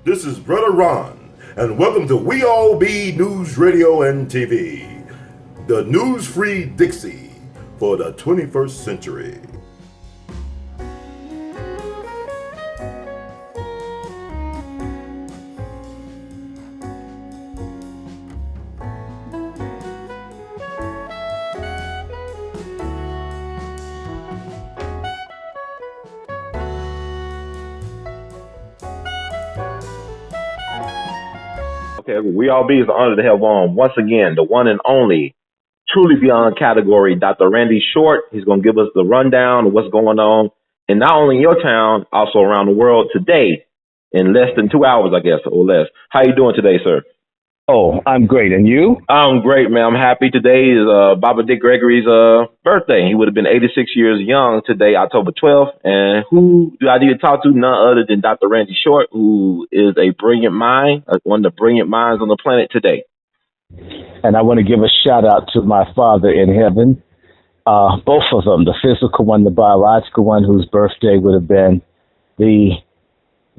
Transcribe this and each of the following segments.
This is Brother Ron, and welcome to We All Be News Radio and TV, the news-free Dixie for the 21st century. Okay, We All Be is an honor to have on, once again, the one and only, truly beyond category, Dr. Randy Short. He's going to give us the rundown of what's going on, and not only in your town, also around the world today, in less than 2 hours, I guess, or less. How you doing today, sir? Oh, I'm great. And you? I'm great, man. I'm happy. Today is Baba Dick Gregory's birthday. He would have been 86 years young today, October 12th. And who do I need to talk to? None other than Dr. Randy Short, who is a brilliant mind, one of the brilliant minds on the planet today. And I want to give a shout out to my father in heaven, both of them, the physical one, the biological one, whose birthday would have been the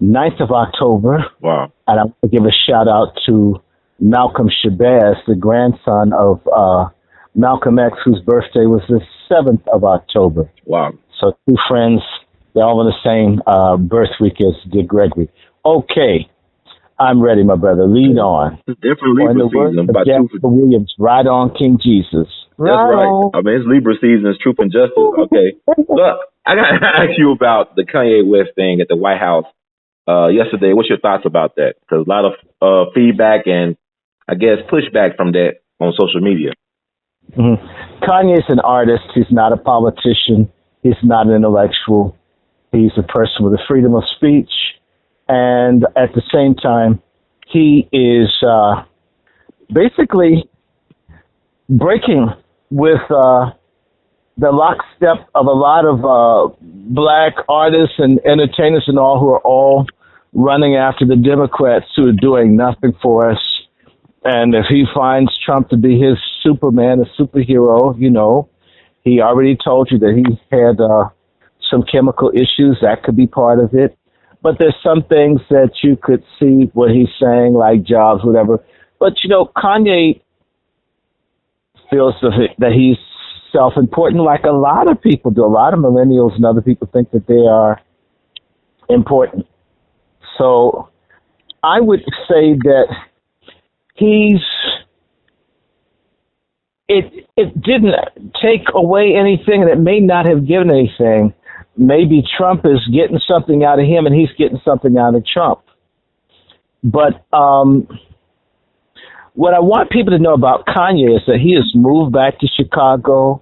9th of October. Wow. And I want to give a shout out to Malcolm Shabazz, the grandson of Malcolm X, whose birthday was the 7th of October. Wow. So two friends, they're all on the same birth week as Dick Gregory. Okay, I'm ready, my brother. Lead on. It's different Libra season. About Williams, right on, King Jesus. That's right. I mean, it's Libra season. It's truth and justice. Okay. Look, I got to ask you about the Kanye West thing at the White House yesterday. What's your thoughts about that? Because a lot of feedback and, I guess, pushback from that on social media. Mm-hmm. Kanye's an artist. He's not a politician. He's not an intellectual. He's a person with a freedom of speech. And at the same time, he is basically breaking with the lockstep of a lot of black artists and entertainers and all who are all running after the Democrats who are doing nothing for us. And if he finds Trump to be his Superman, a superhero, you know, he already told you that he had some chemical issues. That could be part of it. But there's some things that you could see what he's saying, like jobs, whatever. But, you know, Kanye feels that he's self-important, like a lot of people do. A lot of millennials and other people think that they are important. So I would say that it didn't take away anything, and it may not have given anything. Maybe Trump is getting something out of him, and he's getting something out of Trump. But what I want people to know about Kanye is that he has moved back to Chicago.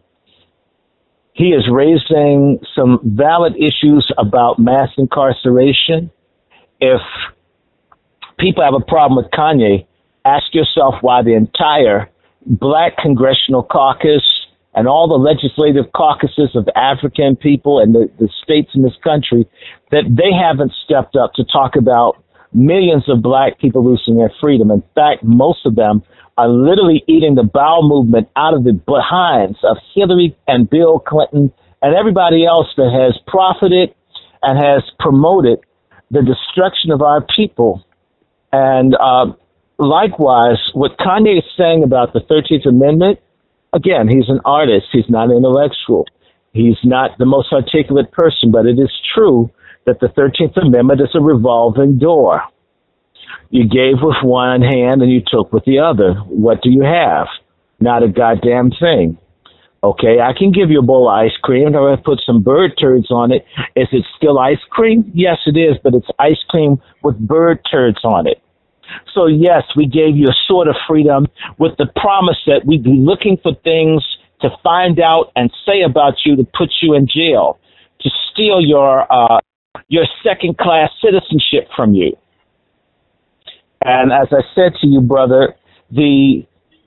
He is raising some valid issues about mass incarceration. If people have a problem with Kanye, ask yourself why the entire Black Congressional Caucus and all the legislative caucuses of African people and the states in this country, that they haven't stepped up to talk about millions of Black people losing their freedom. In fact, most of them are literally eating the bowel movement out of the behinds of Hillary and Bill Clinton and everybody else that has profited and has promoted the destruction of our people. And likewise, what Kanye is saying about the 13th Amendment, again, he's an artist. He's not an intellectual. He's not the most articulate person, but it is true that the 13th Amendment is a revolving door. You gave with one hand and you took with the other. What do you have? Not a goddamn thing. Okay, I can give you a bowl of ice cream. I'm going to put some bird turds on it. Is it still ice cream? Yes, it is, but it's ice cream with bird turds on it. So, yes, we gave you a sort of freedom with the promise that we'd be looking for things to find out and say about you to put you in jail, to steal your second-class citizenship from you. And as I said to you, brother, the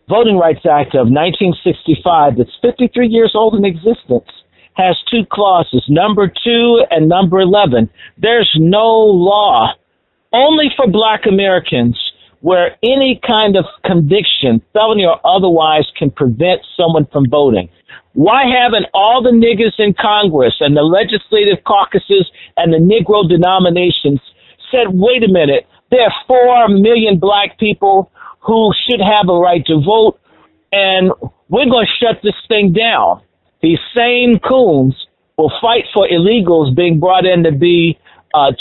Voting Rights Act of 1965, that's 53 years old in existence, has two clauses, number 2 and number 11. There's no law only for Black Americans where any kind of conviction, felony or otherwise, can prevent someone from voting. Why haven't all the niggers in Congress and the legislative caucuses and the Negro denominations said, wait a minute, there are 4 million black people who should have a right to vote, and we're going to shut this thing down. These same coons will fight for illegals being brought in to be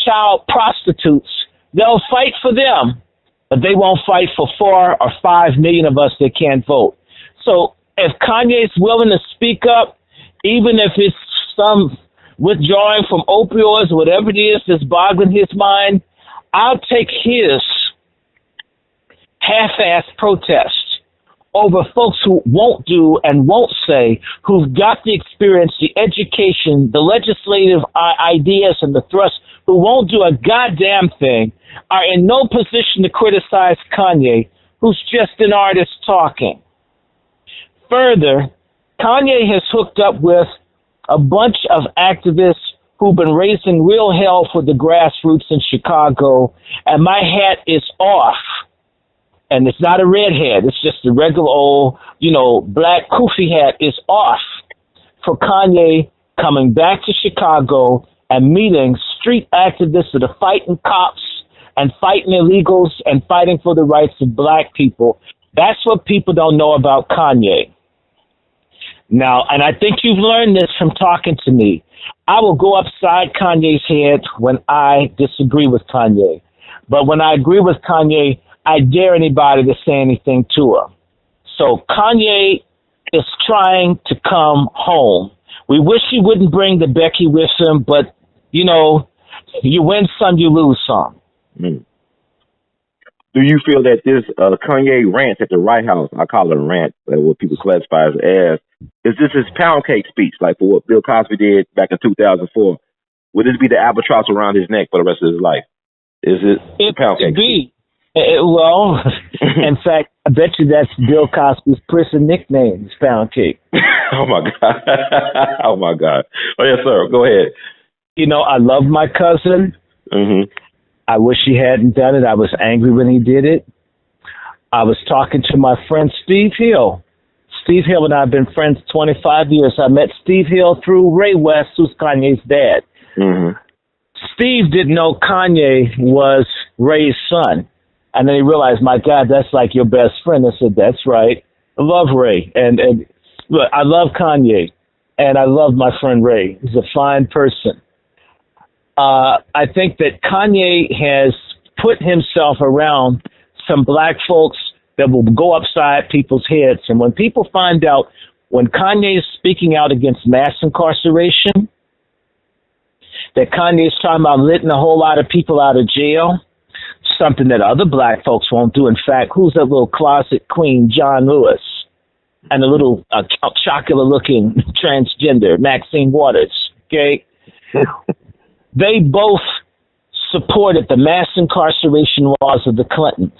child prostitutes. They'll fight for them, but they won't fight for 4 or 5 million of us that can't vote. So if Kanye's willing to speak up, even if it's some withdrawing from opioids, whatever it is that's boggling his mind, I'll take his half-ass protest over folks who won't do and won't say, who've got the experience, the education, the legislative ideas and the thrust, who won't do a goddamn thing, are in no position to criticize Kanye, who's just an artist talking. Further, Kanye has hooked up with a bunch of activists who've been raising real hell for the grassroots in Chicago, and my hat is off. And it's not a red hat, it's just a regular old, black kufi hat is off for Kanye coming back to Chicago and meeting street activists that are fighting cops and fighting illegals and fighting for the rights of black people. That's what people don't know about Kanye. Now, and I think you've learned this from talking to me, I will go upside Kanye's head when I disagree with Kanye. But when I agree with Kanye, I dare anybody to say anything to her. So Kanye is trying to come home. We wish he wouldn't bring the Becky with him, but, you win some, you lose some. Mm. Do you feel that this Kanye rant at the White House, I call it a rant, what people classify as, is this his pound cake speech, like for what Bill Cosby did back in 2004? Would this be the albatross around his neck for the rest of his life? Is it pound cake speech? Well, in fact, I bet you that's Bill Cosby's prison nickname, is Pound Cake. Oh, my God. Oh, my God. Oh, yes, sir. Go ahead. I love my cousin. Mm-hmm. I wish he hadn't done it. I was angry when he did it. I was talking to my friend Steve Hill. Steve Hill and I have been friends 25 years. I met Steve Hill through Ray West, who's Kanye's dad. Mm-hmm. Steve didn't know Kanye was Ray's son. And then he realized, my God, that's like your best friend. I said, that's right. I love Ray. And look, I love Kanye. And I love my friend Ray. He's a fine person. I think that Kanye has put himself around some black folks that will go upside people's heads. And when people find out, when Kanye is speaking out against mass incarceration, that Kanye is talking about letting a whole lot of people out of jail, something that other black folks won't do. In fact, who's that little closet queen, John Lewis, and a little chocolate-looking transgender, Maxine Waters, okay? They both supported the mass incarceration laws of the Clintons.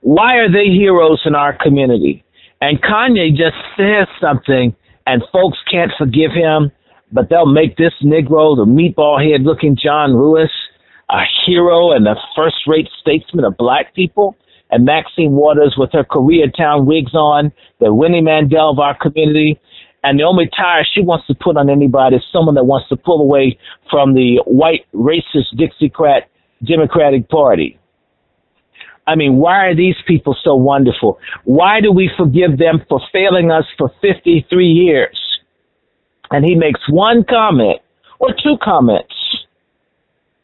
Why are they heroes in our community? And Kanye just says something, and folks can't forgive him, but they'll make this Negro, the meatball head-looking John Lewis, a hero and a first-rate statesman of black people, and Maxine Waters with her Koreatown wigs on, the Winnie Mandel of our community, and the only tire she wants to put on anybody is someone that wants to pull away from the white, racist Dixiecrat Democratic Party. I mean, why are these people so wonderful? Why do we forgive them for failing us for 53 years? And he makes one comment or two comments.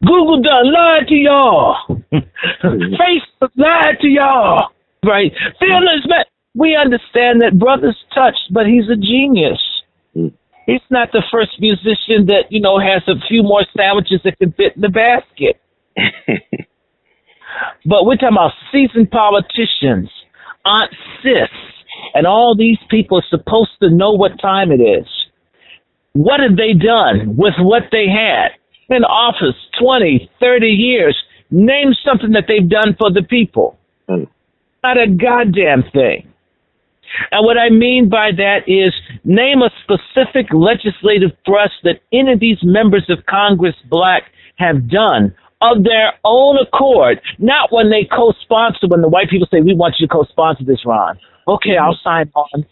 Google done lied to y'all. Facebook lied to y'all. Right? Feelings, man. We understand that brother's touched, but he's a genius. He's not the first musician that, has a few more sandwiches that can fit in the basket. But we're talking about seasoned politicians, Aunt Sis, and all these people are supposed to know what time it is. What have they done with what they had in office 20, 30 years? Name something that they've done for the people. Not a goddamn thing. And what I mean by that is name a specific legislative thrust that any of these members of Congress black have done of their own accord, not when they co-sponsor, when the white people say, we want you to co-sponsor this, Ron. Okay, I'll sign on.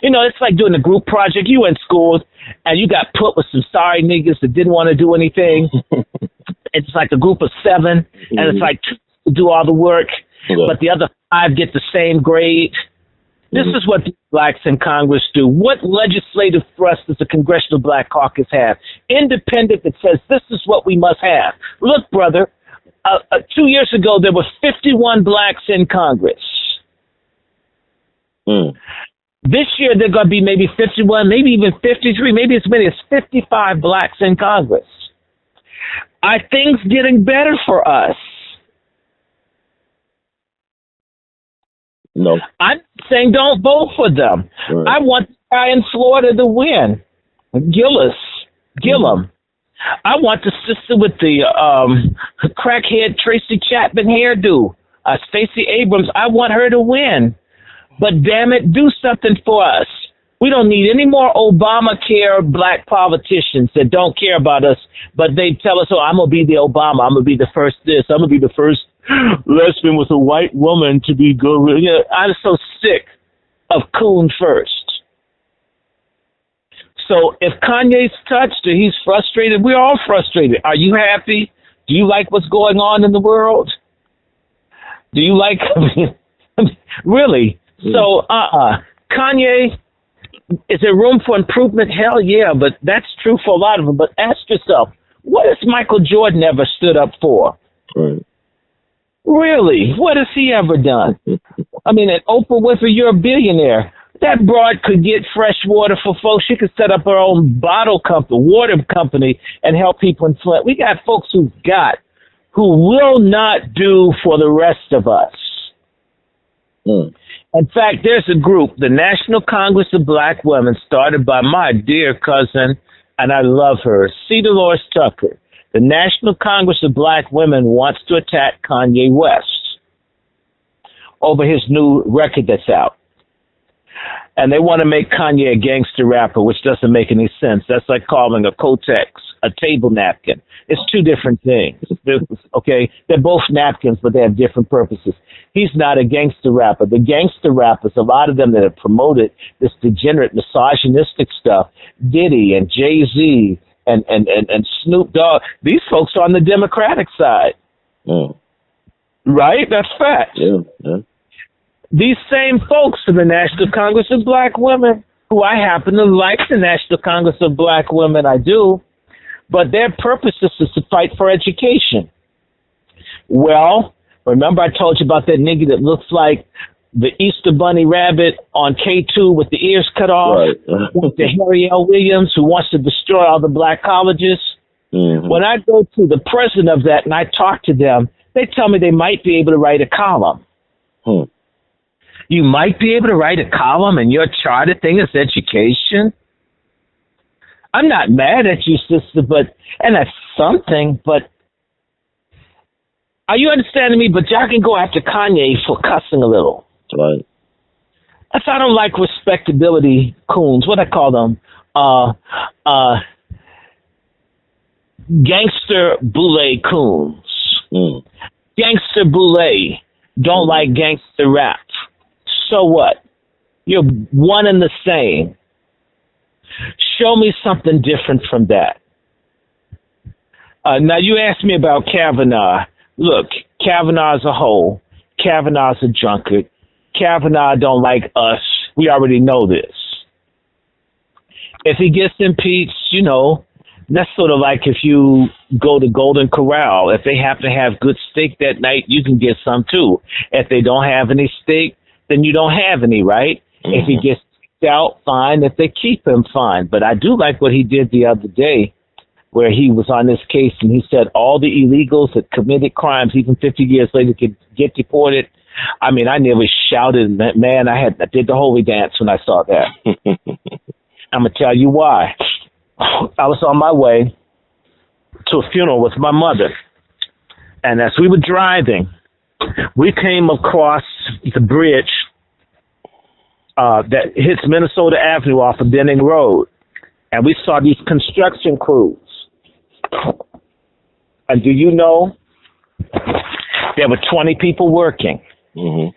You know, it's like doing a group project. You in school and you got put with some sorry niggas that didn't want to do anything. It's like a group of 7, and it's like 2 do all the work, but the other 5 get the same grade. This is what the blacks in Congress do. What legislative thrust does the Congressional Black Caucus have? Independent that says this is what we must have. Look, brother, 2 years ago there were 51 blacks in Congress. This year there are going to be maybe 51, maybe even 53, maybe as many as 55 blacks in Congress. Are things getting better for us? No. I'm saying don't vote for them. Right. I want the guy in Florida to win, Gillum. I want the sister with the crackhead Tracy Chapman hairdo, Stacey Abrams. I want her to win. But damn it, do something for us. We don't need any more Obamacare black politicians that don't care about us, but they tell us, oh, I'm going to be the Obama. I'm going to be the first this. I'm going to be the first lesbian with a white woman to be good. You know, I'm so sick of Coon first. So if Kanye's touched or he's frustrated, we're all frustrated. Are you happy? Do you like what's going on in the world? Do you like, really? So, Kanye, is there room for improvement? Hell yeah, but that's true for a lot of them. But ask yourself, what has Michael Jordan ever stood up for? Right. Really? What has he ever done? I mean, at Oprah Winfrey, you're a billionaire. That broad could get fresh water for folks. She could set up her own bottle company, water company, and help people in Flint. We got folks who will not do for the rest of us. In fact, there's a group, the National Congress of Black Women, started by my dear cousin, and I love her, C. Dolores Tucker. The National Congress of Black Women wants to attack Kanye West over his new record that's out. And they want to make Kanye a gangster rapper, which doesn't make any sense. That's like calling a Kotex a table napkin. It's 2 different things, okay? They're both napkins, but they have different purposes. He's not a gangster rapper. The gangster rappers, a lot of them that have promoted this degenerate, misogynistic stuff, Diddy and Jay-Z and Snoop Dogg, these folks are on the Democratic side. Right? That's fact. Yeah. These same folks in the National Congress of Black Women, who I happen to like the National Congress of Black Women, I do, but their purpose is to fight for education. Well, remember I told you about that nigga that looks like the Easter Bunny rabbit on K2 with the ears cut off, right. The Harry L. Williams who wants to destroy all the black colleges? When I go to the president of that and I talk to them, they tell me they might be able to write a column. You might be able to write a column and your charter thing is education? I'm not mad at you, sister, and that's something, but are you understanding me? But y'all can go after Kanye for cussing a little. Right. That's I don't like respectability coons. What I call them? Gangster boule coons. Gangster boule don't like gangster rap. So what? You're one and the same. Show me something different from that. Now, you asked me about Kavanaugh. Look, Kavanaugh's a hoe. Kavanaugh's a drunkard. Kavanaugh don't like us. We already know this. If he gets impeached, you know, that's sort of like if you go to Golden Corral. If they happen to have good steak that night, you can get some too. If they don't have any steak, then you don't have any, right? If he gets kicked out, fine. If they keep him, fine. But I do like what he did the other day where he was on this case and he said all the illegals that committed crimes, even 50 years later, could get deported. I mean, I nearly shouted, man, I did the holy dance when I saw that. I'm going to tell you why. I was on my way to a funeral with my mother. And as we were driving, we came across the bridge that hits Minnesota Avenue off of Denning Road. And we saw these construction crews. And do you know There were 20 people working. Mm-hmm.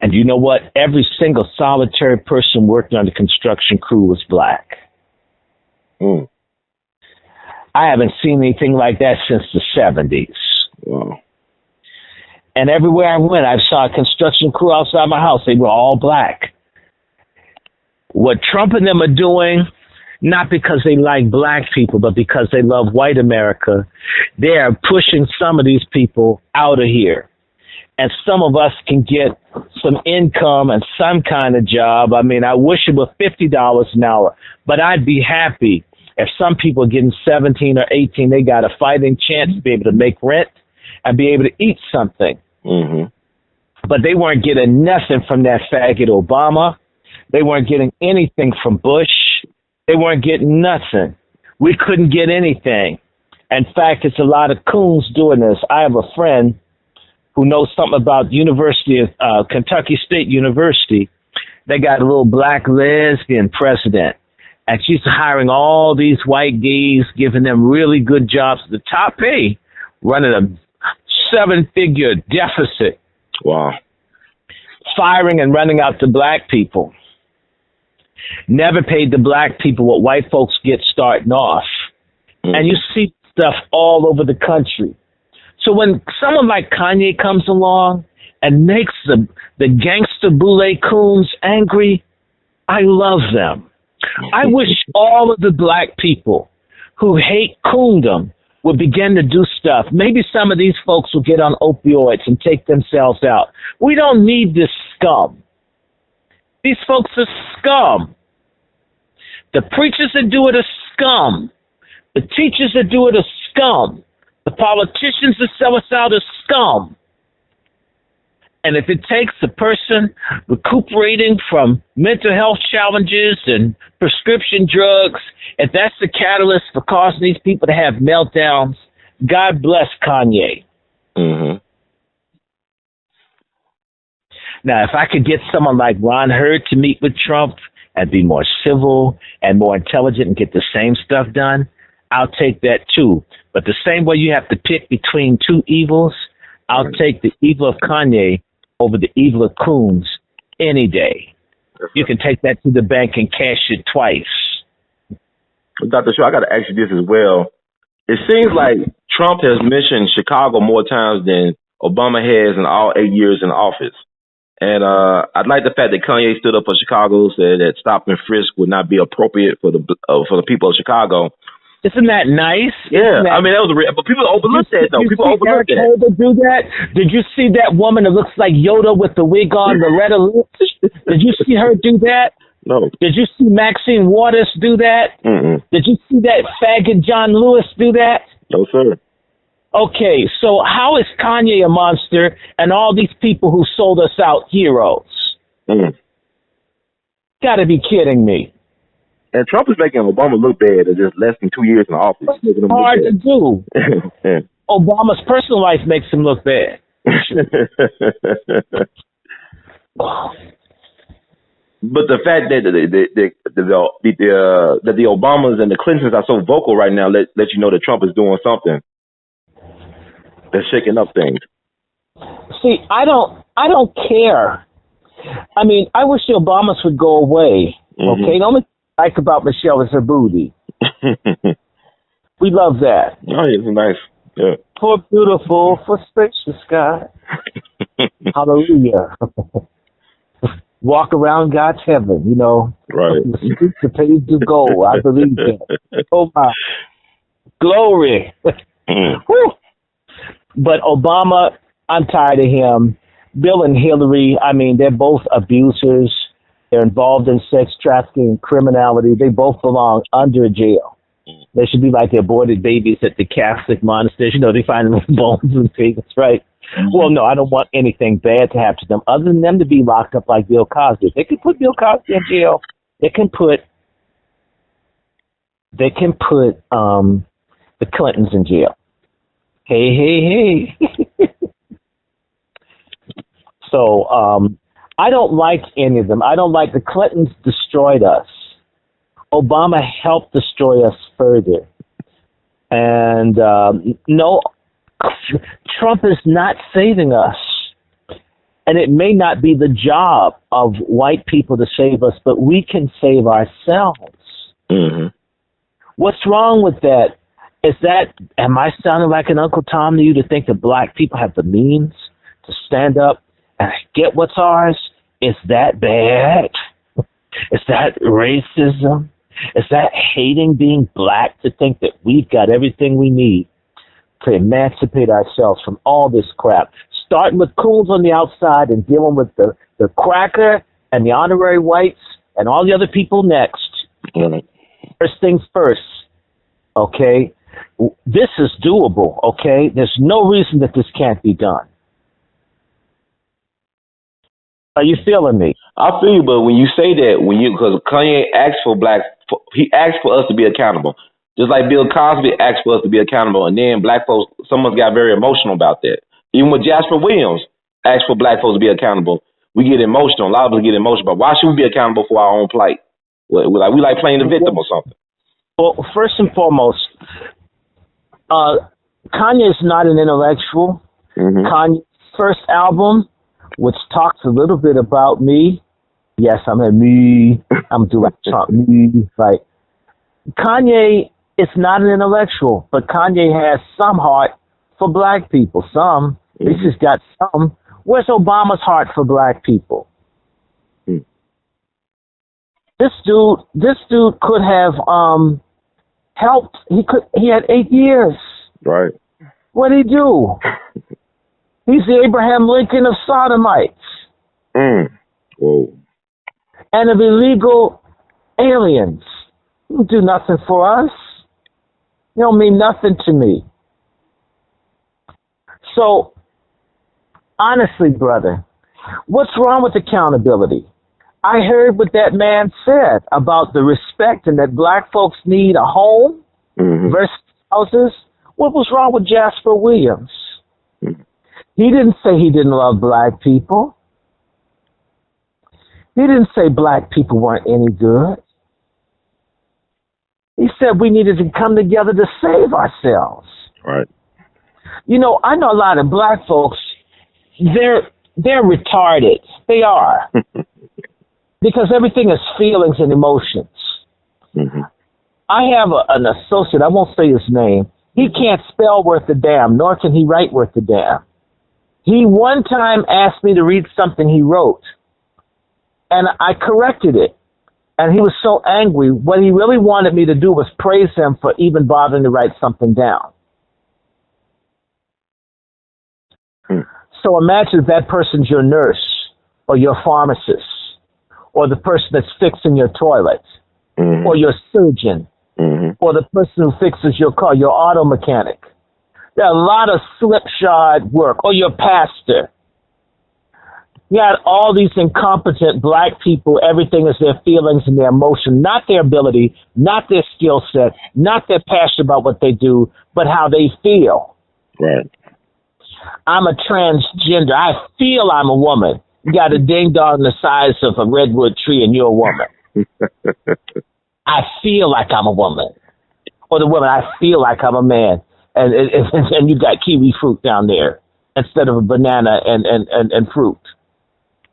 And you know what? Every single solitary person working on the construction crew was black. Mm. I haven't seen anything like that since the 70s. Wow. And everywhere I went, I saw a construction crew outside my house. They were all black. What Trump and them are doing, not because they like black people, but because they love white America, they are pushing some of these people out of here. And some of us can get some income and some kind of job. I mean, I wish it were $50 an hour, but I'd be happy if some people are getting 17 or 18, they got a fighting chance to be able to make rent and be able to eat something. Mm-hmm. But they weren't getting nothing from that faggot Obama. They weren't getting anything from Bush. They weren't getting nothing. We couldn't get anything. In fact, it's a lot of coons doing this. I have a friend who knows something about University of Kentucky State University. They got a little black lesbian president. And she's hiring all these white gays, giving them really good jobs at the top pay, running a 7-figure deficit. Wow. Firing and running out to black people. Never paid the black people what white folks get starting off. Mm-hmm. And you see stuff all over the country. So when someone like Kanye comes along and makes the gangster boule coons angry, I love them. I wish all of the black people who hate coondom would begin to do stuff. Maybe some of these folks will get on opioids and take themselves out. We don't need this scum. These folks are scum. The preachers that do it are scum. The teachers that do it are scum. The politicians that sell us out are scum. And if it takes a person recuperating from mental health challenges and prescription drugs, if that's the catalyst for causing these people to have meltdowns, God bless Kanye. Mm-hmm. Now, if I could get someone like Ron Hurd to meet with Trump and be more civil and more intelligent and get the same stuff done, I'll take that too. But the same way you have to pick between two evils, I'll take the evil of Kanye over the evil of coons any day. You can take that to the bank and cash it twice. Dr. Shaw, I got to ask you this as well. It seems like Trump has mentioned Chicago more times than Obama has in all 8 years in office. And I like the fact that Kanye stood up for Chicago, said that stop and frisk would not be appropriate for the people of Chicago. Isn't that nice? Yeah, I mean, that was but people overlooked that, though. People overlooked that. Do that? Did you see that woman that looks like Yoda with the wig on, Loretta Lynch? Did you see her do that? No. Did you see Maxine Waters do that? Mm-mm. Did you see that faggot John Lewis do that? No, sir. Okay, so how is Kanye a monster and all these people who sold us out heroes? Mm. Gotta be kidding me. And Trump is making Obama look bad in just less than 2 years in office. It's hard to do. Obama's personal life makes him look bad. But the fact that the Obamas and the Clintons are so vocal right now let you know that Trump is doing something that's shaking up things. See, I don't care. I mean, I wish the Obamas would go away. Mm-hmm. Okay, the only thing I like about Michelle is her booty. We love that. Oh, it's nice. Yeah. For beautiful, for spacious God. Hallelujah. Walk around God's heaven, you know. Right. The streets are paved to gold. I believe that. Oh my. Glory. But Obama, I'm tired of him. Bill and Hillary, I mean, they're both abusers. They're involved in sex trafficking and criminality. They both belong under jail. They should be like the aborted babies at the Catholic monasteries. You know, they find them with bones and things, right? Mm-hmm. Well, no, I don't want anything bad to happen to them other than them to be locked up like Bill Cosby. They can put Bill Cosby in jail. They can put the Clintons in jail. Hey. So, I don't like any of them. I don't like the Clintons destroyed us. Obama helped destroy us further. And no, Trump is not saving us. And it may not be the job of white people to save us, but we can save ourselves. Mm-hmm. What's wrong with that? Am I sounding like an Uncle Tom to you to think that black people have the means to stand up and get what's ours? Is that bad? Is that racism? Is that hating being black to think that we've got everything we need to emancipate ourselves from all this crap? Starting with coons on the outside and dealing with the cracker and the honorary whites and all the other people next. Mm-hmm. First things first, okay? This is doable, okay? There's no reason that this can't be done. Are you feeling me? I feel you, but when you say that, because Kanye asked for he asked for us to be accountable. Just like Bill Cosby asked for us to be accountable, and then black folks, some of us got very emotional about that. Even with Jasper Williams asked for black folks to be accountable, we get emotional. A lot of us get emotional, but why should we be accountable for our own plight? We like playing the victim or something. Well, first and foremost, Kanye is not an intellectual. Mm-hmm. Kanye's first album, which talks a little bit about me. Yes, I'm a me. I'm doing Trump me. Right. Kanye is not an intellectual, but Kanye has some heart for black people. Some. At least he's got some. Where's Obama's heart for black people? Mm. This dude could have helped. He had 8 years. Right. What'd he do? He's the Abraham Lincoln of sodomites. Whoa. And of illegal aliens. He don't do nothing for us. You don't mean nothing to me. So, honestly, brother, what's wrong with accountability? I heard what that man said about the respect and that black folks need a home versus houses. What was wrong with Jasper Williams? He didn't say he didn't love black people. He didn't say black people weren't any good. He said we needed to come together to save ourselves. Right. You know, I know a lot of black folks, they're retarded. They are. Because everything is feelings and emotions. Mm-hmm. I have an associate, I won't say his name. He can't spell worth a damn, nor can he write worth a damn. He one time asked me to read something he wrote, and I corrected it. And he was so angry. What he really wanted me to do was praise him for even bothering to write something down. So imagine if that person's your nurse or your pharmacist or the person that's fixing your toilet or your surgeon or the person who fixes your car, your auto mechanic. There are a lot of slipshod work, or your pastor. You got all these incompetent black people. Everything is their feelings and their emotion, not their ability, not their skill set, not their passion about what they do, but how they feel. Right. I'm a transgender. I feel I'm a woman. You got a ding dong the size of a redwood tree and you're a woman. I feel like I'm a woman. Or the woman, I feel like I'm a man. And you got kiwi fruit down there instead of a banana and fruit.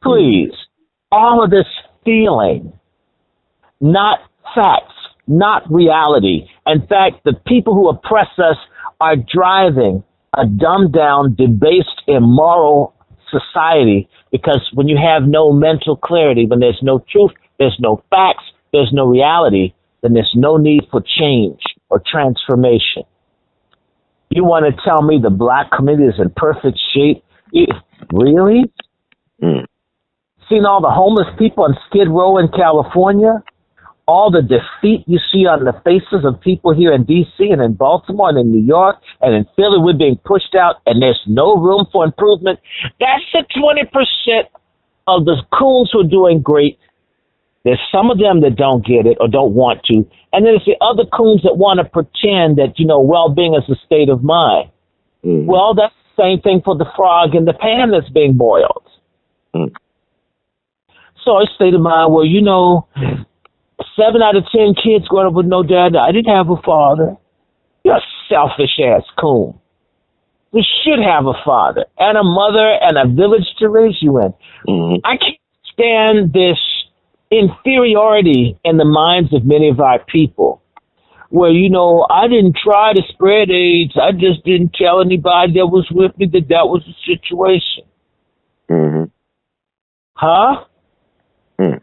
Please, all of this feeling, not facts, not reality. In fact, the people who oppress us are driving a dumbed-down, debased, immoral society, because when you have no mental clarity, when there's no truth, there's no facts, there's no reality, then there's no need for change or transformation. You want to tell me the black community is in perfect shape? Really? Seen all the homeless people on Skid Row in California? All the defeat you see on the faces of people here in D.C. and in Baltimore and in New York and in Philly, we're being pushed out and there's no room for improvement. That's the 20% of the coons who are doing great. There's some of them that don't get it or don't want to. And then there's the other coons that want to pretend that, you know, well-being is a state of mind. Well, that's the same thing for the frog in the pan that's being boiled. So a state of mind where, you know, 7 out of 10 kids growing up with no dad. I didn't have a father. You're a selfish ass coon. You should have a father and a mother and a village to raise you in. Mm-hmm. I can't stand this inferiority in the minds of many of our people where, I didn't try to spread AIDS. I just didn't tell anybody that was with me that was the situation. Mm-hmm. Huh? Mm.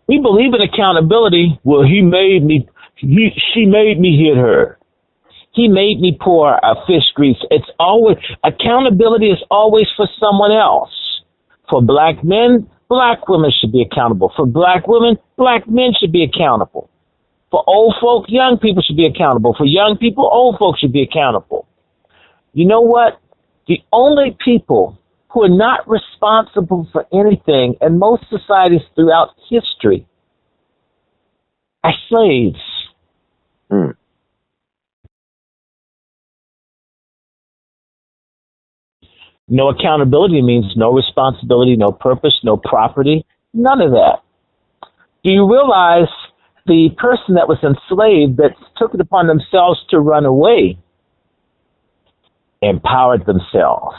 We believe in accountability. Well, she made me hit her. He made me pour fish grease. It's always, accountability is always for someone else. For black men, black women should be accountable. For black women, black men should be accountable. For old folk, young people should be accountable. For young people, old folk should be accountable. You know what? The only people who are not responsible for anything in most societies throughout history are slaves. Mm. No accountability means no responsibility, no purpose, no property, none of that. Do you realize the person that was enslaved that took it upon themselves to run away empowered themselves?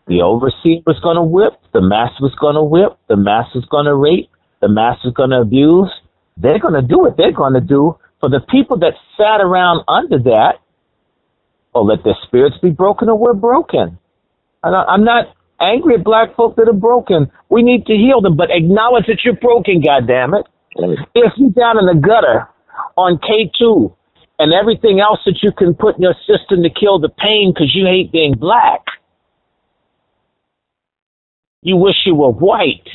The overseer was going to whip, the master was going to whip, the master's going to rape, the master's going to abuse. They're going to do what they're going to do. For the people that sat around under that, let their spirits be broken or we're broken. I'm not angry at black folk that are broken. We need to heal them, but acknowledge that you're broken, goddammit. If you're down in the gutter on K2 and everything else that you can put in your system to kill the pain because you hate being black, you wish you were white.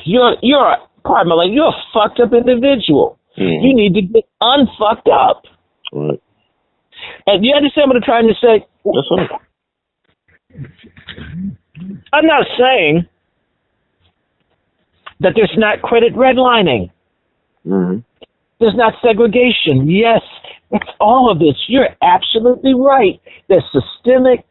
You're a fucked up individual. Mm-hmm. You need to get unfucked up. Right. And you understand what I'm trying to say? That's right. I'm not saying that there's not credit redlining. Mm-hmm. There's not segregation. Yes, it's all of this. You're absolutely right. There's systemic,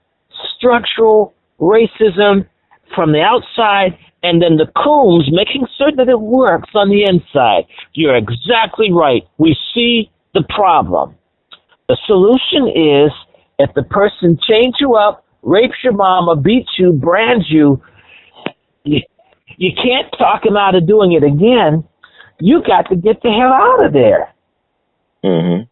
structural racism from the outside, and then the coons making certain that it works on the inside. You're exactly right. We see the problem. The solution is if the person chains you up, rapes your mama, beats you, brands you, you can't talk him out of doing it again. You got to get the hell out of there. Mm-hmm.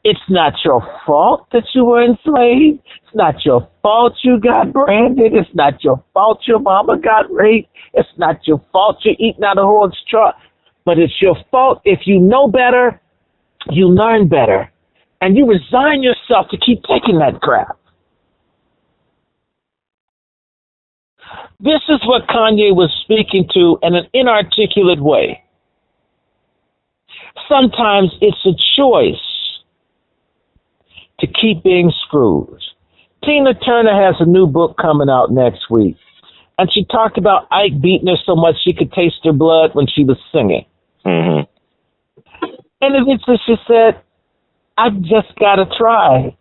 It's not your fault that you were enslaved. It's not your fault you got branded. It's not your fault your mama got raped. It's not your fault you're eating out of horse straw. But it's your fault if you know better, you learn better. And you resign yourself to keep taking that crap. This is what Kanye was speaking to in an inarticulate way. Sometimes it's a choice to keep being screwed. Tina Turner has a new book coming out next week. And she talked about Ike beating her so much she could taste her blood when she was singing. Mm-hmm. And eventually she said, I've just got to try.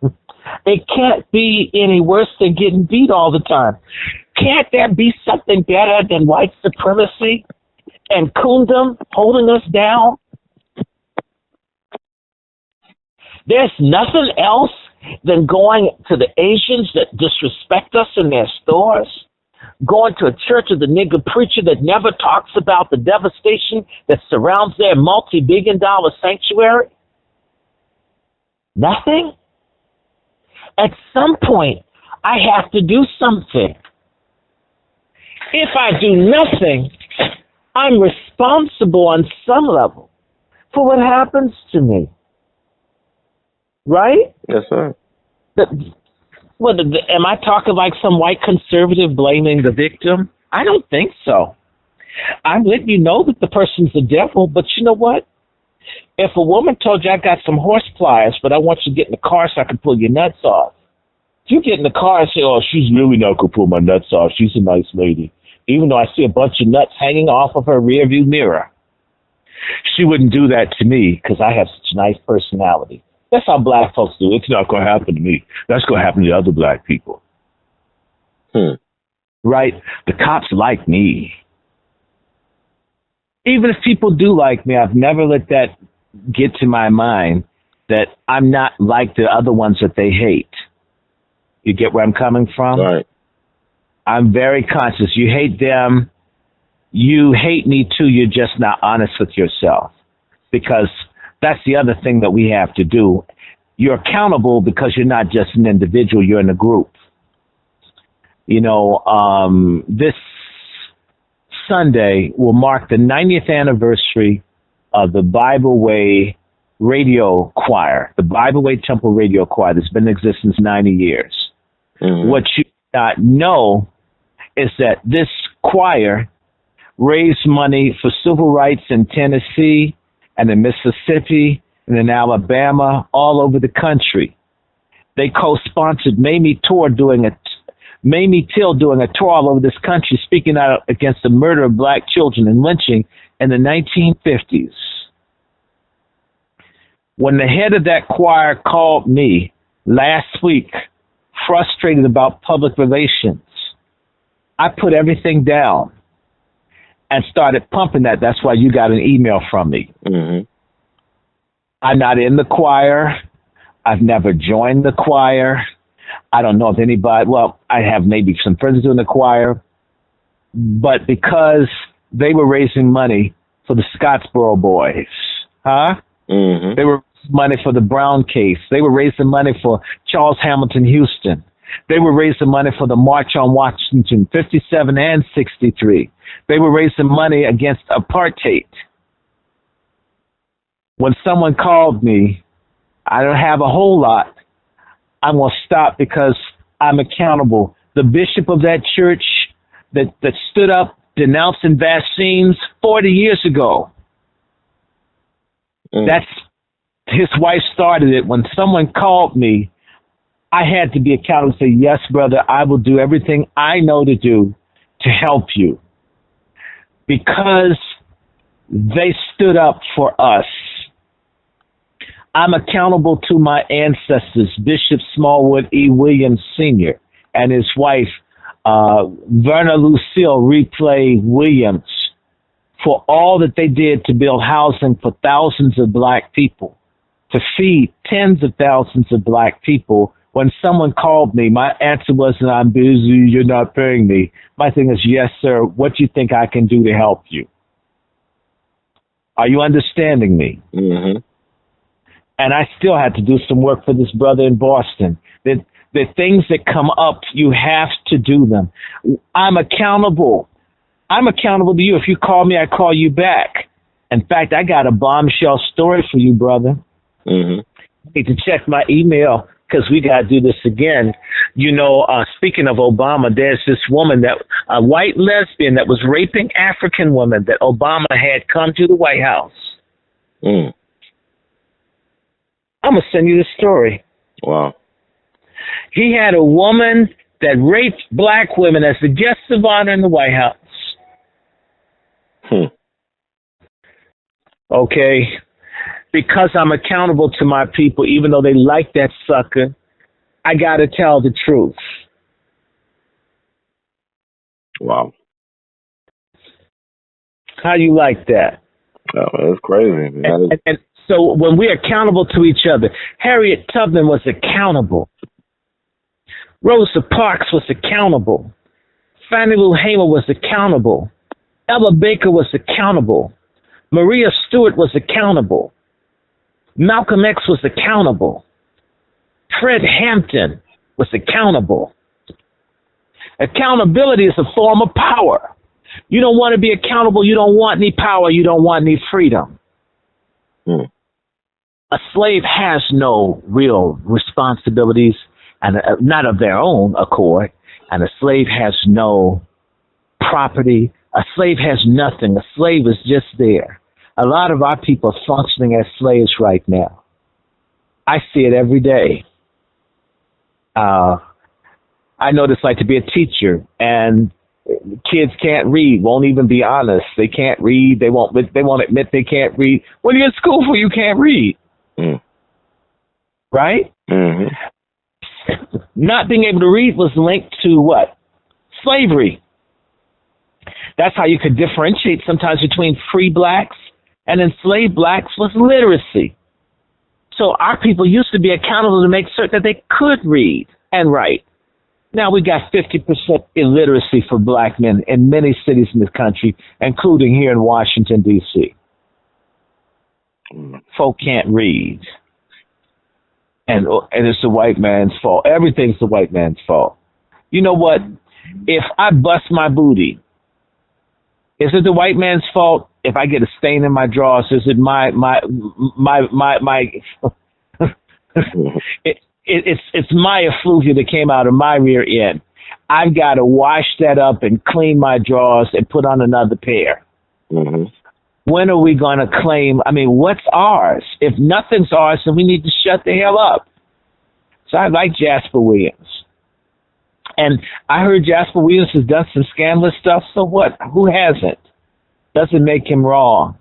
It can't be any worse than getting beat all the time. Can't there be something better than white supremacy and coondom holding us down? There's nothing else than going to the Asians that disrespect us in their stores, going to a church of the nigger preacher that never talks about the devastation that surrounds their multi-billion-dollar sanctuary. Nothing? At some point, I have to do something. If I do nothing, I'm responsible on some level for what happens to me. Right? Yes, sir. Am I talking like some white conservative blaming the victim? I don't think so. I'm letting you know that the person's the devil, but you know what? If a woman told you I got some horse pliers, but I want you to get in the car so I can pull your nuts off, if you get in the car and say, oh, she's really not going to pull my nuts off, she's a nice lady, even though I see a bunch of nuts hanging off of her rearview mirror, she wouldn't do that to me because I have such a nice personality. That's how black folks do. It's not going to happen to me. That's going to happen to other black people. Right? The cops like me. Even if people do like me, I've never let that get to my mind that I'm not like the other ones that they hate. You get where I'm coming from? Right. I'm very conscious. You hate them. You hate me too. You're just not honest with yourself. Because that's the other thing that we have to do. You're accountable because you're not just an individual. You're in a group. You know, this Sunday will mark the 90th anniversary of the Bible Way Radio Choir, the Bible Way Temple Radio Choir that's been in existence 90 years. Mm-hmm. What you not know is that this choir raised money for civil rights in Tennessee and in Mississippi and in Alabama, all over the country. They co-sponsored Mamie Till doing a tour all over this country, speaking out against the murder of black children and lynching in the 1950s. When the head of that choir called me last week, frustrated about public relations, I put everything down and started pumping that. That's why you got an email from me. Mm-hmm. I'm not in the choir. I've never joined the choir. I don't know if anybody, well, I have maybe some friends doing the choir, but because they were raising money for the Scottsboro boys, Mm-hmm. They were raising money for the Brown case. They were raising money for Charles Hamilton Houston. They were raising money for the March on Washington, 57 and 63. They were raising money against apartheid. When someone called me, I don't have a whole lot. I'm going to stop because I'm accountable. The bishop of that church that stood up denouncing vaccines 40 years ago, that's his wife started it. When someone called me, I had to be accountable and say, yes, brother, I will do everything I know to do to help you. Because they stood up for us. I'm accountable to my ancestors, Bishop Smallwood E. Williams Sr. and his wife, Verna Lucille Replay Williams, for all that they did to build housing for thousands of black people, to feed tens of thousands of black people. When someone called me, my answer wasn't, I'm busy, you're not paying me. My thing is, yes, sir, what do you think I can do to help you? Are you understanding me? Mm-hmm. And I still had to do some work for this brother in Boston. The things that come up, you have to do them. I'm accountable. I'm accountable to you. If you call me, I call you back. In fact, I got a bombshell story for you, brother. Mm-hmm. I need to check my email because we got to do this again. You know, speaking of Obama, there's this woman, a white lesbian that was raping African women that Obama had come to the White House. Mm. I'm going to send you the story. Wow. He had a woman that raped black women as the guest of honor in the White House. Okay? Because I'm accountable to my people, even though they like that sucker, I got to tell the truth. Wow. How you like that? Oh, that's crazy. And so when we're accountable to each other, Harriet Tubman was accountable. Rosa Parks was accountable. Fannie Lou Hamer was accountable. Ella Baker was accountable. Maria Stewart was accountable. Malcolm X was accountable. Fred Hampton was accountable. Accountability is a form of power. You don't want to be accountable. You don't want any power. You don't want any freedom. A slave has no real responsibilities, and not of their own accord. And a slave has no property. A slave has nothing. A slave is just there. A lot of our people are functioning as slaves right now. I see it every day. I know what it's like to be a teacher, and kids can't read, won't even be honest. They can't read. They won't admit they can't read. When you're in school for, you can't read. Right? Mm-hmm. Not being able to read was linked to what? Slavery. That's how you could differentiate sometimes between free blacks and enslaved blacks was literacy. So our people used to be accountable to make certain that they could read and write. Now we got 50% illiteracy for black men in many cities in this country, including here in Washington, D.C. Folk can't read. And it's the white man's fault. Everything's the white man's fault. You know what? If I bust my booty, is it the white man's fault if I get a stain in my drawers? Is it my it's my effluvia that came out of my rear end. I've got to wash that up and clean my drawers and put on another pair. Mm-hmm. When are we going to claim? I mean, what's ours? If nothing's ours, then we need to shut the hell up. So I like Jasper Williams. And I heard Jasper Williams has done some scandalous stuff. So what? Who hasn't? Doesn't make him wrong.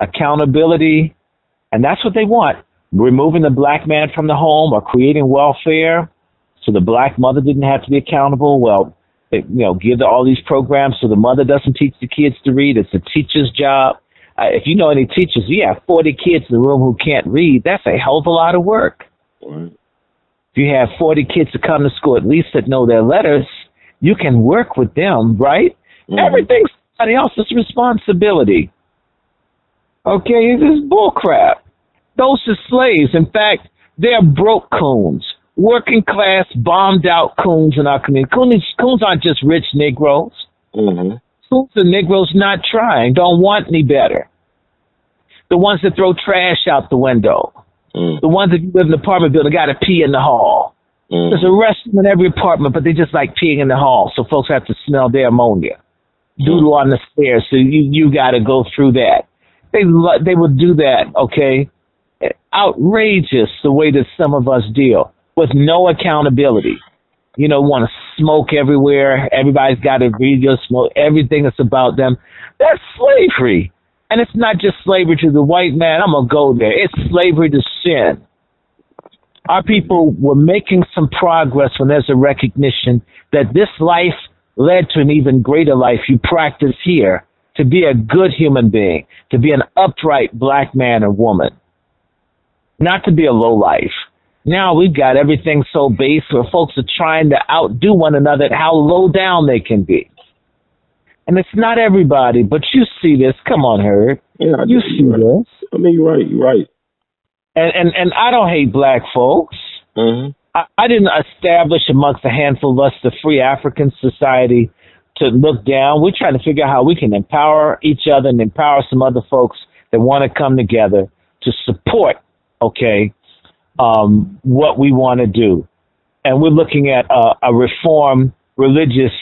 Accountability. And that's what they want. Removing the black man from the home or creating welfare so the black mother didn't have to be accountable. Well, give all these programs so the mother doesn't teach the kids to read. It's a teacher's job. If you know any teachers, you have 40 kids in the room who can't read. That's a hell of a lot of work. Right. If you have 40 kids to come to school, at least that know their letters, you can work with them, right? Mm-hmm. Everything's somebody else's responsibility. Okay, this is bull crap. Those are slaves. In fact, they're broke coons, working class, bombed out coons in our community. Coons aren't just rich Negroes. Mm-hmm. Coons are Negroes not trying, don't want any better. The ones that throw trash out the window. Mm. The ones that live in an apartment building got to pee in the hall. Mm. There's a restroom in every apartment, but they just like peeing in the hall, so folks have to smell their ammonia. Doodle on the stairs, so you got to go through that. They would do that, okay? Outrageous the way that some of us deal with no accountability. Want to smoke everywhere. Everybody's got to breathe your smoke. Everything is about them. That's slavery. And it's not just slavery to the white man. I'm going to go there. It's slavery to sin. Our people were making some progress when there's a recognition that this life led to an even greater life you practice here to be a good human being, to be an upright black man or woman, not to be a low life. Now we've got everything so base where folks are trying to outdo one another at how low down they can be. And it's not everybody, but you see this. Come on, Herb. Yeah, you see this. I mean, you're right. And I don't hate black folks. Mm-hmm. I didn't establish amongst a handful of us the Free African Society to look down. We're trying to figure out how we can empower each other and empower some other folks that want to come together to support, what we want to do. And we're looking at a reform religious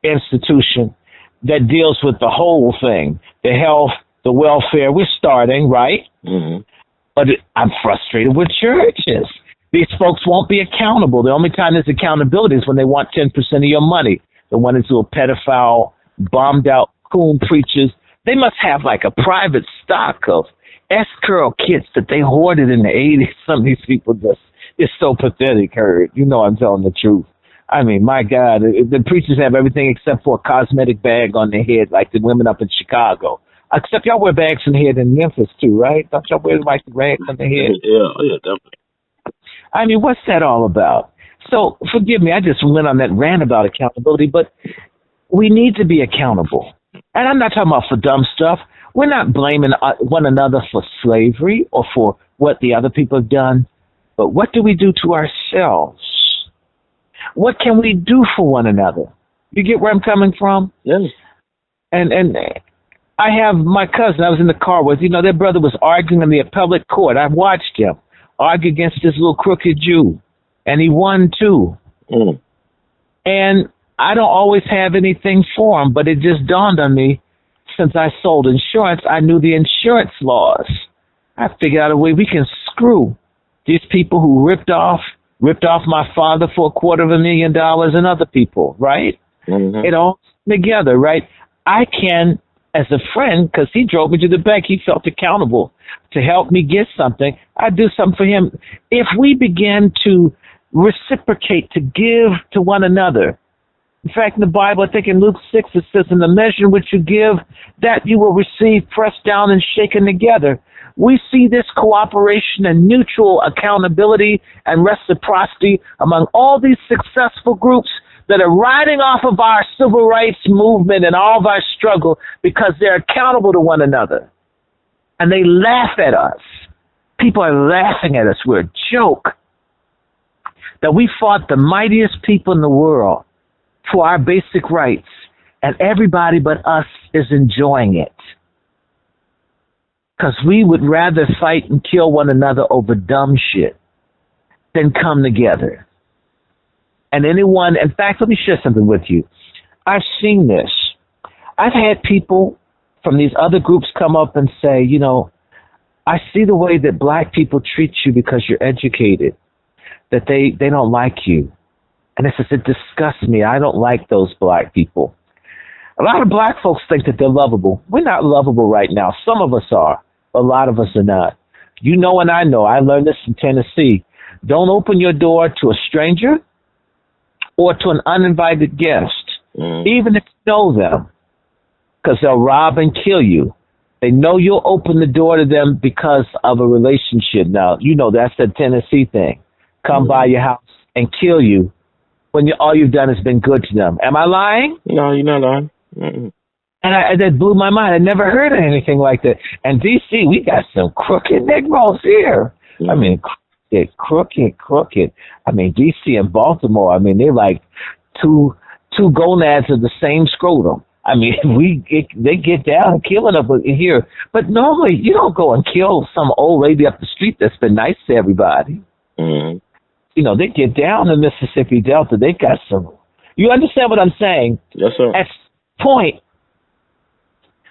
institution that deals with the whole thing, the health, the welfare. We're starting, right? Mm-hmm. But I'm frustrated with churches. These folks won't be accountable. The only time there's accountability is when they want 10% of your money. They want to do a pedophile, bombed out coon preachers. They must have like a private stock of S-curl kits that they hoarded in the 80s. Some of these people it's so pathetic, Herb. I'm telling the truth. I mean, my God, the preachers have everything except for a cosmetic bag on their head like the women up in Chicago. Except y'all wear bags on the head in Memphis too, right? Don't y'all wear like the bags on the head? Yeah, definitely. I mean, what's that all about? So, forgive me, I just went on that rant about accountability, but we need to be accountable. And I'm not talking about for dumb stuff. We're not blaming one another for slavery or for what the other people have done, but what do we do to ourselves? What can we do for one another? You get where I'm coming from? Yes. And I have my cousin I was in the car with, their brother was arguing in the appellate court. I watched him argue against this little crooked Jew, and he won too. Mm. And I don't always have anything for him, but it just dawned on me, since I sold insurance, I knew the insurance laws. I figured out a way we can screw these people who ripped off my father for $250,000 and other people, right? Mm-hmm. It all together, right? I can, as a friend, because he drove me to the bank, he felt accountable to help me get something. I'd do something for him. If we begin to reciprocate, to give to one another. In fact, in the Bible, I think in Luke 6, it says, in the measure in which you give, that you will receive, pressed down and shaken together, We see this cooperation and mutual accountability and reciprocity among all these successful groups that are riding off of our civil rights movement and all of our struggle because they're accountable to one another. And they laugh at us. People are laughing at us. We're a joke. That we fought the mightiest people in the world for our basic rights, and everybody but us is enjoying it. Because we would rather fight and kill one another over dumb shit than come together. And anyone, in fact, let me share something with you. I've seen this. I've had people from these other groups come up and say, you know, I see the way that black people treat you because you're educated, that they don't like you. And it says, it disgusts me. I don't like those black people. A lot of black folks think that they're lovable. We're not lovable right now. Some of us are. A lot of us are not. You know and I know. I learned this in Tennessee. Don't open your door to a stranger or to an uninvited guest, even if you know them, because they'll rob and kill you. They know you'll open the door to them because of a relationship. Now, you know that's the Tennessee thing. Come by your house and kill you when all you've done has been good to them. Am I lying? No, you're not lying. Mm-mm. And that blew my mind. I never heard of anything like that. And D.C., we got some crooked Negroes here. Mm-hmm. I mean, crooked. I mean, D.C. and Baltimore, I mean, they're like two gonads of the same scrotum. I mean, they get down and killing up here. But normally, you don't go and kill some old lady up the street that's been nice to everybody. Mm-hmm. You know, they get down in Mississippi Delta. They got some. You understand what I'm saying? Yes, sir. At this point,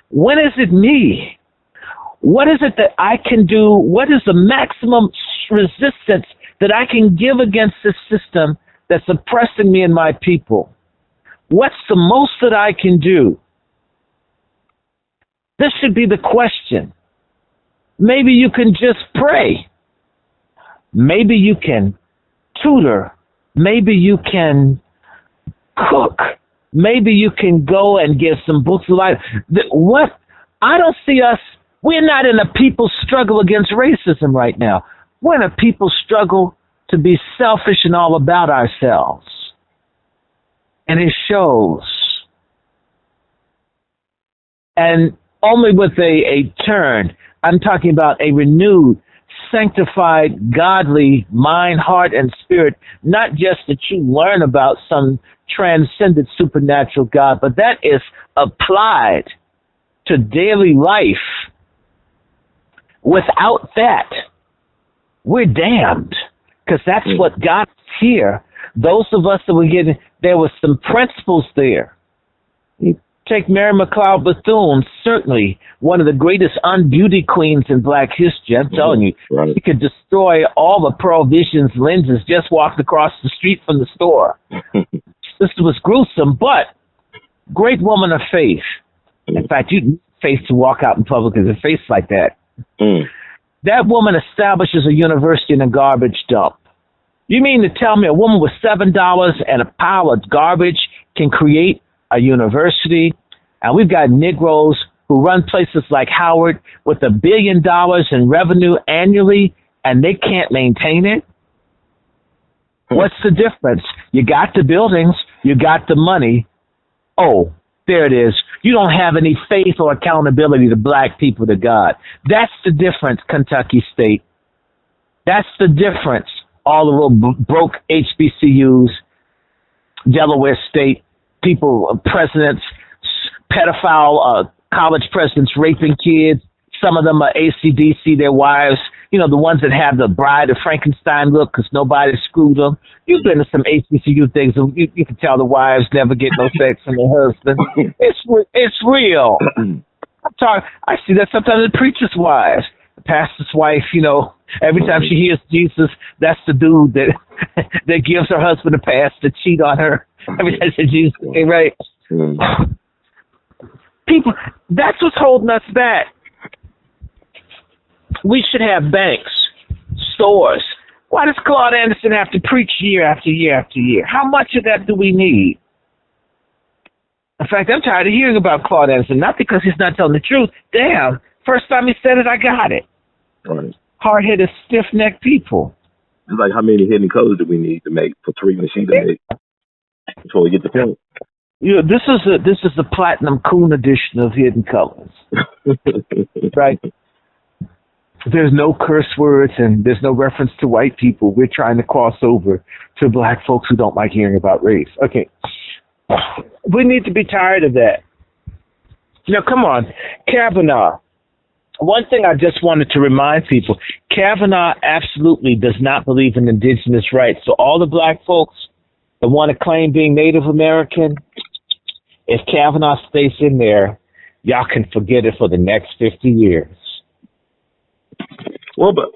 when is it me? What is it that I can do? What is the maximum resistance that I can give against this system that's oppressing me and my people? What's the most that I can do? This should be the question. Maybe you can just pray. Maybe you can tutor. Maybe you can cook. Maybe you can go and get some books of life. What? I don't see us. We're not in a people's struggle against racism right now. We're in a people's struggle to be selfish and all about ourselves. And it shows. And only with a turn. I'm talking about a renewed, sanctified, godly mind, heart, and spirit. Not just that you learn about some transcendent supernatural God, but that is applied to daily life. Without that, we're damned, because that's what got us here. Those of us that were getting, there were some principles there. You take Mary McLeod Bethune, certainly one of the greatest unbeauty queens in black history. I'm telling you, right. She could destroy all the Pearl Vision's lenses just walked across the street from the store. This was gruesome, but great woman of faith. In fact, you need faith to walk out in public with a face like that. That woman establishes a university in a garbage dump. You mean to tell me a woman with $7 and a pile of garbage can create a university? And we've got Negroes who run places like Howard with $1 billion in revenue annually, and they can't maintain it? What's the difference? You got the buildings, you got the money. Oh, there it is. You don't have any faith or accountability to black people, to God. That's the difference, Kentucky State. That's the difference. All the little broke HBCUs, Delaware State, people, presidents, pedophile college presidents raping kids. Some of them are AC/DC, their wives. You know, the ones that have the Bride of Frankenstein look because nobody screwed them. You've been to some HBCU things, and you can tell the wives never get no sex from their husband. It's real. I see that sometimes in preachers' wives. The pastor's wife, you know, every time she hears Jesus, that's the dude that that gives her husband a pass to cheat on her. Every time she says Jesus, right? People, that's what's holding us back. We should have banks, stores. Why does Claude Anderson have to preach year after year after year? How much of that do we need? In fact, I'm tired of hearing about Claude Anderson, not because he's not telling the truth. Damn, first time he said it, I got it. Right. Hard-headed, stiff-necked people. It's like how many hidden colors do we need to make for 3 machines to make before we get the point? This is the platinum coon edition of Hidden Colors, right? There's no curse words and there's no reference to white people. We're trying to cross over to black folks who don't like hearing about race. Okay, we need to be tired of that. Now, come on, Kavanaugh. One thing I just wanted to remind people, Kavanaugh absolutely does not believe in indigenous rights. So all the black folks that want to claim being Native American, if Kavanaugh stays in there, y'all can forget it for the next 50 years. Well, but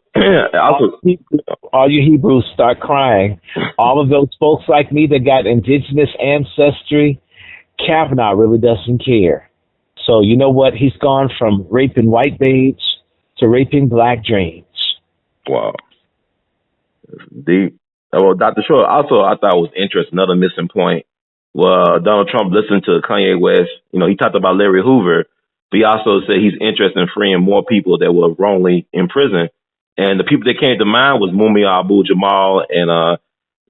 all you Hebrews start crying. All of those folks like me that got indigenous ancestry, Kavanaugh really doesn't care. So you know what? He's gone from raping white babes to raping black dreams. Wow. Deep. Well, Dr. Short, also I thought was interesting, another missing point. Well, Donald Trump listened to Kanye West. You know, he talked about Larry Hoover, but he also said he's interested in freeing more people that were wrongly in prison. And the people that came to mind was Mumia Abu-Jamal and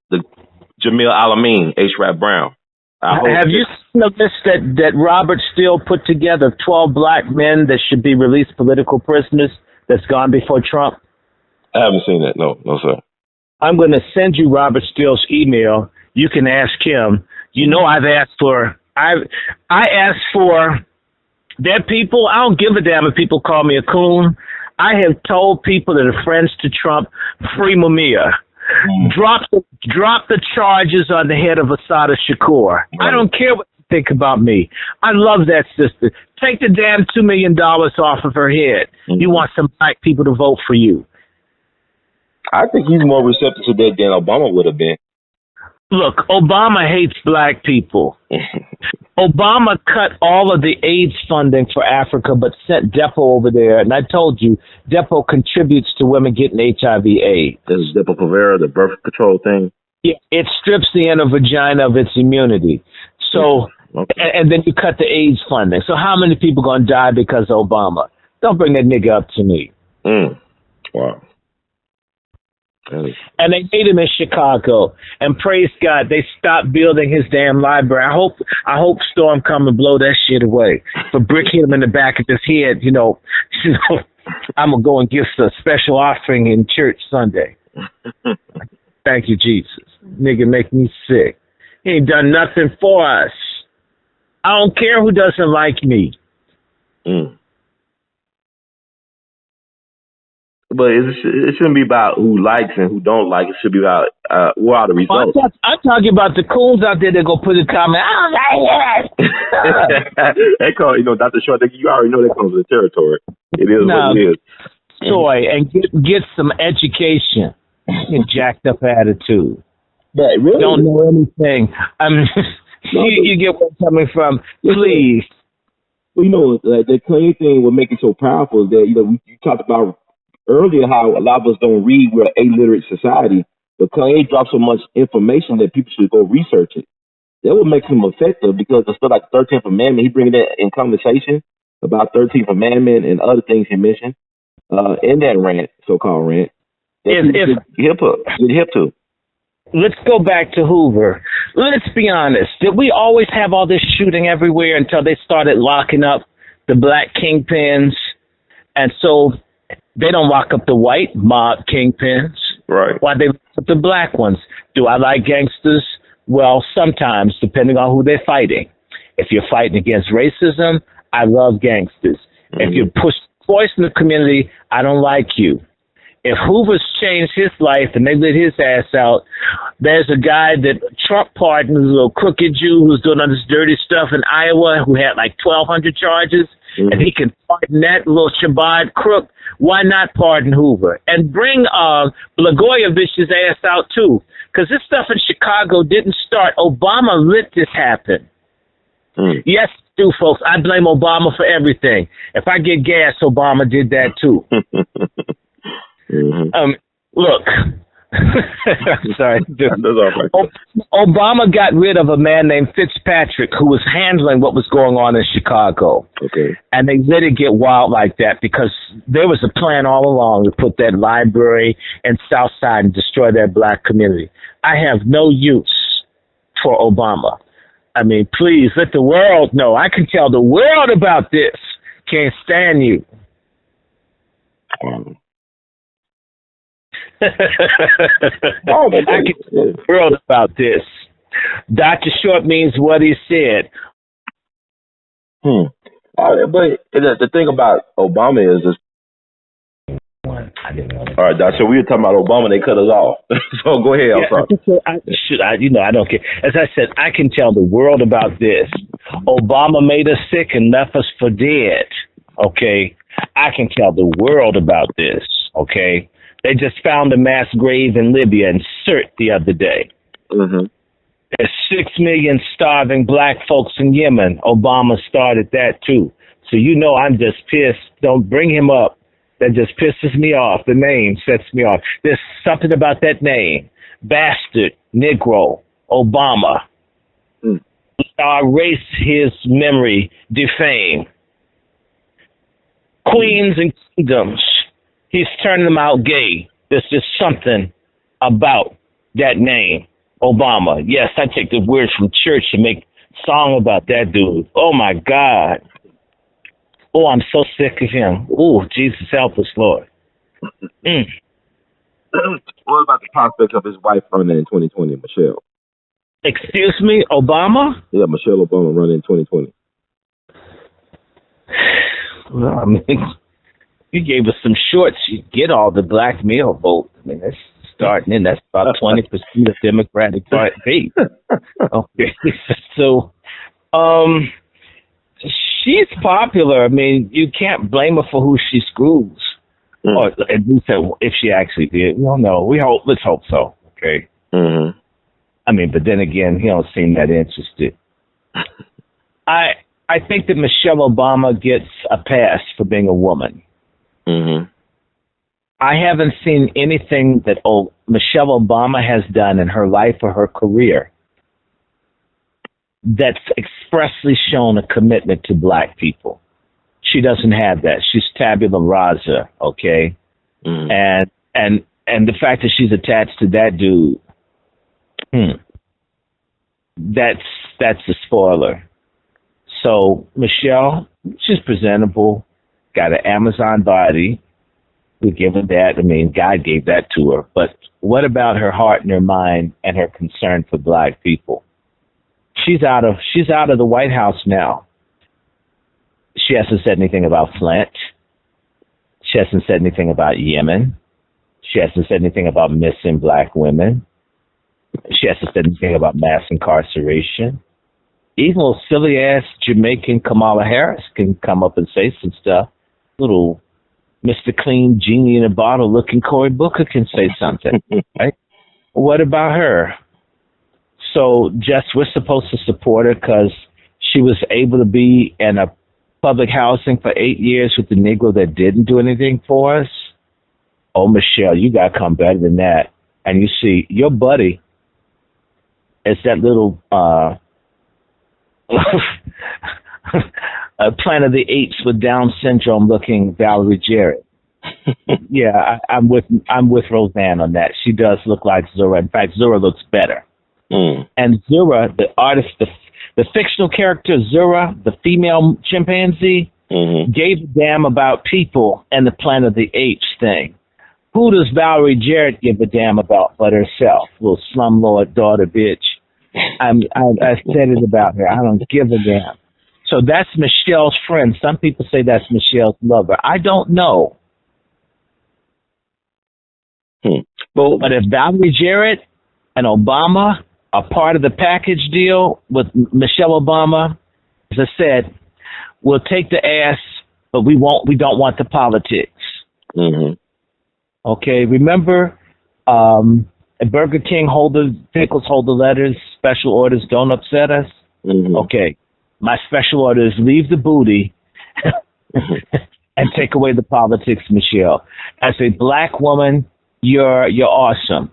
the Jamil Alameen, H. Brown. Have you seen the list that Robert Steele put together, 12 black men that should be released political prisoners that's gone before Trump? I haven't seen that. No, sir. I'm going to send you Robert Steele's email. You can ask him. You know, I asked for their people. I don't give a damn if people call me a coon. I have told people that are friends to Trump, free Mumia. Drop the charges on the head of Assata Shakur. I don't care what you think about me. I love that sister. Take the damn $2 million off of her head. You want some black people to vote for you. I think he's more receptive to that than Obama would have been. Look, Obama hates black people. Obama cut all of the AIDS funding for Africa, but sent Depo over there. And I told you, Depo contributes to women getting HIV/AIDS. This is Depo-Provera, the birth control thing? Yeah, it strips the inner vagina of its immunity. So, and then you cut the AIDS funding. So how many people going to die because of Obama? Don't bring that nigga up to me. Wow. And they made him in Chicago, and praise God, they stopped building his damn library. I hope Storm come and blow that shit away. But Brick hit him in the back of his head. You know, I'm gonna go and give a special offering in church Sunday. Thank you, Jesus. Nigga, make me sick. He ain't done nothing for us. I don't care who doesn't like me. But it shouldn't be about who likes and who don't like. It should be about what are the results. I'm talking about the coons out there that go put a comment. I don't like it. They call, Dr. Short, you already know that comes with the territory. It is what it is. Soy, and get some education and jacked up attitude. But really? Don't know anything. I mean, you get where I'm coming from. Please. Well, the Kanye thing, what makes it so powerful is that, you talked about earlier how a lot of us don't read. We're an illiterate society, but Kanye dropped so much information that people should go research it. That would make him effective because it's still like the 13th Amendment. He bringing that in conversation about 13th Amendment and other things he mentioned in that rant, so-called rant. Get hip to. Let's go back to Hoover. Let's be honest. Did we always have all this shooting everywhere until they started locking up the black kingpins? And so they don't lock up the white mob kingpins. Right. Why they lock up the black ones? Do I like gangsters? Well, sometimes, depending on who they're fighting. If you're fighting against racism, I love gangsters. If you push voice in the community, I don't like you. If Hoover's changed his life and they let his ass out, there's a guy that Trump pardoned, a little crooked Jew who's doing all this dirty stuff in Iowa who had like 1,200 charges, and he can pardon that little Shabbat crook. Why not pardon Hoover? And bring Blagojevich's ass out too, because this stuff in Chicago didn't start. Obama let this happen. Yes, do, folks. I blame Obama for everything. If I get gas, Obama did that too. Look, Sorry. That's all right. Obama got rid of a man named Fitzpatrick who was handling what was going on in Chicago. Okay. And they let it get wild like that because there was a plan all along to put that library in South Side and destroy that black community. I have no use for Obama. I mean, please let the world know. I can tell the world about this. Can't stand you. I can tell the world about this. Dr. Short means what he said. But the thing about Obama is all right, Doc. So we were talking about Obama. They cut us off. So go ahead. I don't care. As I said, I can tell the world about this. Obama made us sick and left us for dead. Okay, I can tell the world about this. Okay, they just found a mass grave in Libya in Sirte the other day. Mm-hmm. There's 6 million starving black folks in Yemen. Obama started that too. So I'm just pissed. Don't bring him up. That just pisses me off. The name sets me off. There's something about that name. Bastard, Negro, Obama. I'll erase his memory, defame. Queens and kingdoms. He's turning them out gay. There's just something about that name, Obama. Yes, I take the words from church and make a song about that dude. Oh, my God. Oh, I'm so sick of him. Oh, Jesus, help us, Lord. What about the prospects of his wife running in 2020, Michelle? Excuse me, Obama? Yeah, Michelle Obama running in 2020. Well, I mean, you gave us some shorts. You get all the black male vote. I mean, that's starting in. That's about 20% of Democratic Party. Okay, so, she's popular. I mean, you can't blame her for who she screws. Or at least if she actually did. We don't know. Let's hope so. Okay. Mm-hmm. I mean, but then again, he don't seem that interested. I think that Michelle Obama gets a pass for being a woman. Mm-hmm. I haven't seen anything that Michelle Obama has done in her life or her career that's expressly shown a commitment to black people. She doesn't have that. She's tabula rasa, okay? And the fact that she's attached to that dude, that's a spoiler. So Michelle, she's presentable, got an Amazon body. We give her that. I mean, God gave that to her. But what about her heart and her mind and her concern for black people? She's out of the White House now. She hasn't said anything about Flint. She hasn't said anything about Yemen. She hasn't said anything about missing black women. She hasn't said anything about mass incarceration. Even little silly ass Jamaican Kamala Harris can come up and say some stuff. Little Mr. Clean Genie in a Bottle looking Cory Booker can say something. Right? What about her? So we're supposed to support her because she was able to be in a public housing for 8 years with the Negro that didn't do anything for us. Oh, Michelle, you got to come better than that. And you see, your buddy is that little Planet of the Apes with Down syndrome looking Valerie Jarrett. Yeah, I'm with Roseanne on that. She does look like Zora. In fact, Zora looks better. And Zora, the artist, the fictional character Zora, the female chimpanzee, gave a damn about people and the Planet of the Apes thing. Who does Valerie Jarrett give a damn about but herself? Little slumlord daughter bitch. I said it about her. I don't give a damn. So that's Michelle's friend. Some people say that's Michelle's lover. I don't know. But if Valerie Jarrett and Obama are part of the package deal with Michelle Obama, as I said, we'll take the ass, but we don't want the politics. Okay, remember Burger King pickles hold the letters, special orders don't upset us. Okay, my special order is leave the booty and take away the politics, Michelle. As a black woman, you're awesome.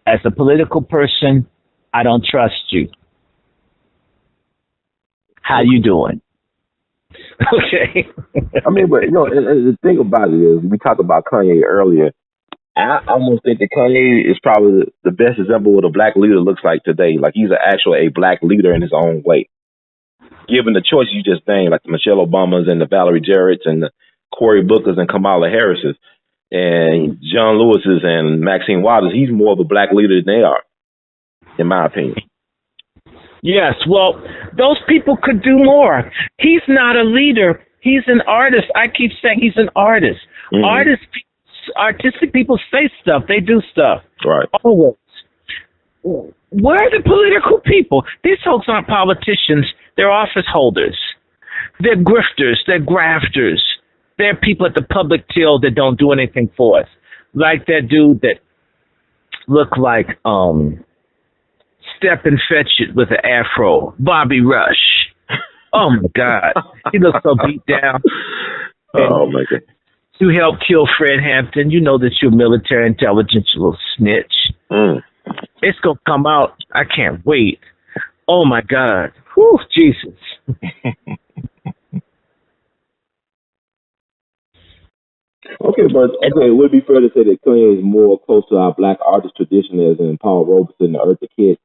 As a political person, I don't trust you. How you doing? Okay. I mean, but the thing about it is, we talked about Kanye earlier. I almost think that Kanye is probably the best example of what a black leader looks like today. Like he's actually a black leader in his own way. Given the choices you just named, like the Michelle Obamas and the Valerie Jarrett's and the Cory Booker's and Kamala Harris's and John Lewis's and Maxine Waters, he's more of a black leader than they are, in my opinion. Yes, well, those people could do more. He's not a leader. He's an artist. I keep saying he's an artist. Artistic people say stuff. They do stuff. Right. Always. Where are the political people? These folks aren't politicians. They're office holders. They're grifters. They're grafters. They're people at the public till that don't do anything for us. Like that dude that looked like Step and Fetch It with an afro, Bobby Rush. Oh my God, he looks so beat down. Oh my God. To help kill Fred Hampton, you know that you're military intelligence, you little snitch. It's gonna come out. I can't wait. Oh my God. Whew, Jesus. Okay, but would it be fair to say that Kanye is more close to our black artist tradition as in Paul Robeson, the Eartha Kitt?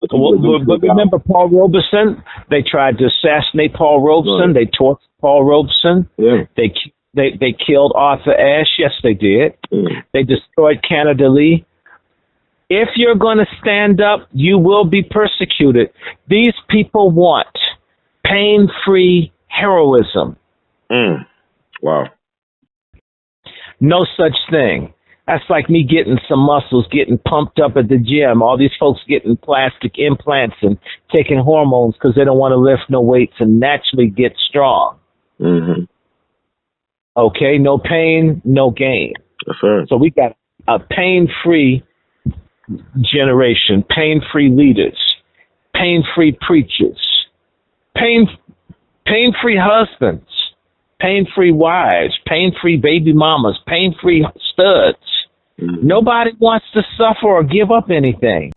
But remember Paul Robeson? They tried to assassinate Paul Robeson. Right. They tortured Paul Robeson. Yeah. They killed Arthur Ashe. Yes, they did. They destroyed Canada Lee. If you're going to stand up, you will be persecuted. These people want pain-free heroism. Wow. No such thing. That's like me getting some muscles, getting pumped up at the gym. All these folks getting plastic implants and taking hormones because they don't want to lift no weights and naturally get strong. Okay, no pain, no gain. That's right. So we got a pain-free generation, pain-free leaders, pain-free preachers, pain-free husbands, pain-free wives, pain-free baby mamas, pain-free studs. Nobody wants to suffer or give up anything.